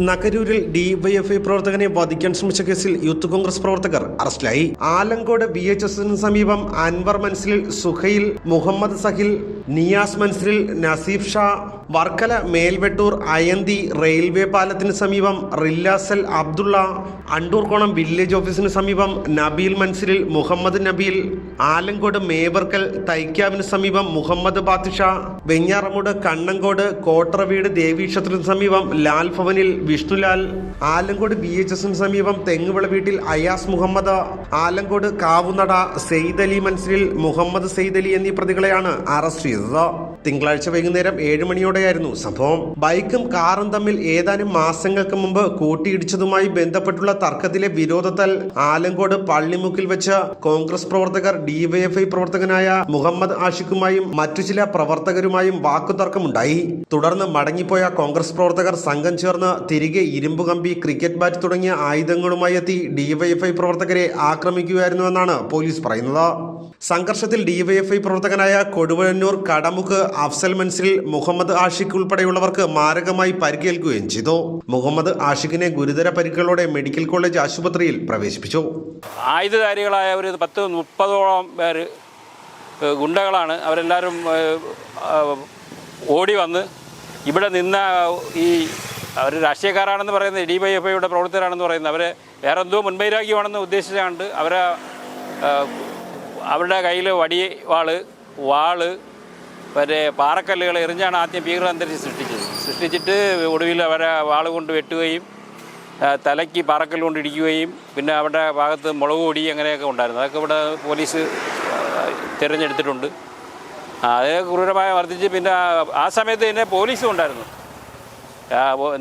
നഗരൂരിൽ DYFI പ്രവർത്തകനെ വധിക്കാൻ ശ്രമിച്ച കേസിൽ യൂത്ത് കോൺഗ്രസ് പ്രവർത്തകർ അറസ്റ്റിലായി. ആലങ്കോട് VHSന് സമീപം അൻവർ മൻസിലിൽ, സുഹൈൽ, മുഹമ്മദ് സഹിൽ, നിയാസ് മൻസിലിൽ, നസീഫ് ഷാ, വർക്കല മേൽവെട്ടൂർ അയന്തി റെയിൽവേ പാലത്തിന് സമീപം റില്ലാസൽ അബ്ദുള്ള, അണ്ടൂർകോണം വില്ലേജ് ഓഫീസിന് സമീപം നബീൽ മൻസിലിൽ മുഹമ്മദ് നബീൽ, ആലങ്കോട് മേവർക്കൽ തൈക്കാവിന് സമീപം മുഹമ്മദ് ബാത്തിഷ, വെഞ്ഞാറമൂട് കണ്ണങ്കോട് കോട്ടറവീട് ദേവീക്ഷേത്രത്തിന് സമീപം ലാൽ ഭവനിൽ വിഷ്ണുലാൽ, ആലങ്കോട് VHSന് സമീപം തെങ്ങുവിള വീട്ടിൽ അയാസ് മുഹമ്മദ്, ആലങ്കോട് കാവുനട സെയ്ദ് അലി മൻസിലിൽ മുഹമ്മദ് സെയ്ദ് അലി എന്നീ പ്രതികളെയാണ് അറസ്റ്റ് ചെയ്തത്. തിങ്കളാഴ്ച വൈകുന്നേരം 7 മണിയോടെയായിരുന്നു സംഭവം. ബൈക്കും കാറും തമ്മിൽ ഏതാനും മാസങ്ങൾക്ക് മുമ്പ് കൂട്ടിയിടിച്ചതുമായി ബന്ധപ്പെട്ടുള്ള തർക്കത്തിലെ വിരോധത്താൽ ആലങ്കോട് പള്ളിമുക്കിൽ വെച്ച് കോൺഗ്രസ് പ്രവർത്തകർ ഡിവൈഎഫ്ഐ പ്രവർത്തകനായ മുഹമ്മദ് ആഷിഖുമായും മറ്റു ചില പ്രവർത്തകരുമായും വാക്കുതർക്കമുണ്ടായി. തുടർന്ന് മടങ്ങിപ്പോയ കോൺഗ്രസ് പ്രവർത്തകർ സംഘം ചേർന്ന് തിരികെ ഇരുമ്പ് കമ്പി, ക്രിക്കറ്റ് ബാറ്റ് തുടങ്ങിയ ആയുധങ്ങളുമായി എത്തി ഡിവൈഎഫ്ഐ പ്രവർത്തകരെ ആക്രമിക്കുകയായിരുന്നുവെന്നാണ് പോലീസ് പറയുന്നത്. സംഘർഷത്തിൽ ഡിവൈഎഫ്ഐ പ്രവർത്തകനായ കൊടുവഴന്നൂർ കടമുക്ക് അഫ്സൽ മൻസിലിൽ മുഹമ്മദ് ആഷിഖ് ഉൾപ്പെടെയുള്ളവർക്ക് മാരകമായി പരിക്കേൽക്കുകയും ചെയ്തു. മുഹമ്മദ് ആഷിഖിനെ ഗുരുതര പരിക്കുകളോടെ മെഡിക്കൽ കോളേജ് ആശുപത്രിയിൽ പ്രവേശിപ്പിച്ചു. ആയുധധാരികളായ ഒരു 10-30ഓളം പേര് ഗുണ്ടകളാണ്. അവരെല്ലാവരും ഓടി വന്ന് ഇവിടെ നിന്ന അവർ രാഷ്ട്രീയക്കാരാണെന്ന് പറയുന്നത്, ഡിവൈഎഫ്ഐയുടെ പ്രവർത്തകരാണെന്ന് പറയുന്നത്, അവരെ വേറെ എന്തോ മുൻവൈരാഗ്യമാണെന്ന് ഉദ്ദേശിച്ചുകൊണ്ട് അവരുടെ കയ്യിൽ വാള് മറ്റേ പാറക്കല്ലുകൾ എറിഞ്ഞാണ് ആദ്യം ഭീകരാന്തരീക്ഷം സൃഷ്ടിച്ചിട്ട് ഒടുവിൽ അവരെ വാള് കൊണ്ട് വെട്ടുകയും തലയ്ക്ക് പാറക്കല്ല് കൊണ്ട് ഇടിക്കുകയും പിന്നെ അവരുടെ ഭാഗത്ത് മുളക് പൊടി അങ്ങനെയൊക്കെ ഉണ്ടായിരുന്നു. അതൊക്കെ ഇവിടെ പോലീസ് തിരഞ്ഞെടുത്തിട്ടുണ്ട്. അത് ക്രൂരമായി വർദ്ധിച്ച് പിന്നെ ആ സമയത്ത് തന്നെ പോലീസും ഉണ്ടായിരുന്നു.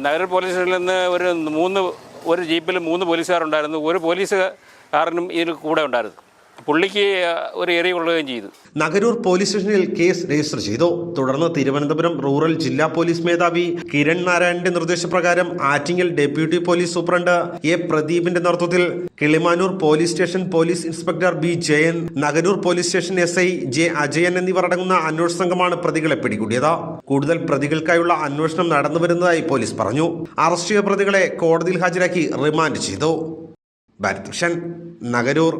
നഗര പോലീസ് സ്റ്റേഷനിൽ നിന്ന് ഒരു ജീപ്പിൽ 3 പോലീസുകാരുണ്ടായിരുന്നു. ഒരു പോലീസുകാരനും ഇതിൽ കൂടെ ഉണ്ടായിരുന്നു. പുള്ളിക്ക് ഒരു എറി കൊള്ളുകയും ചെയ്തു. നഗരൂർ പോലീസ് സ്റ്റേഷനിൽ കേസ് രജിസ്റ്റർ ചെയ്തു. തുടർന്ന് തിരുവനന്തപുരം റൂറൽ ജില്ലാ പോലീസ് മേധാവി കിരൺ നാരായണന്റെ നിർദ്ദേശപ്രകാരം Attingal deputy police superintendent A പ്രദീപിന്റെ നേതൃത്വത്തിൽ Kilimanoor police station police inspector B Jayan, Nagaroor police station SI J Ajayan എന്നിവർ അടങ്ങുന്ന അന്വേഷണ സംഘമാണ് പ്രതികളെ പിടികൂടിയത്. കൂടുതൽ പ്രതികൾക്കായുള്ള അന്വേഷണം നടന്നുവരുന്നതായി പോലീസ് പറഞ്ഞു. അറസ്റ്റ് ചെയ്ത പ്രതികളെ കോടതിയിൽ ഹാജരാക്കി റിമാൻഡ് ചെയ്തു. ഭാരത് ഭൂഷൺ, നഗരൂർ.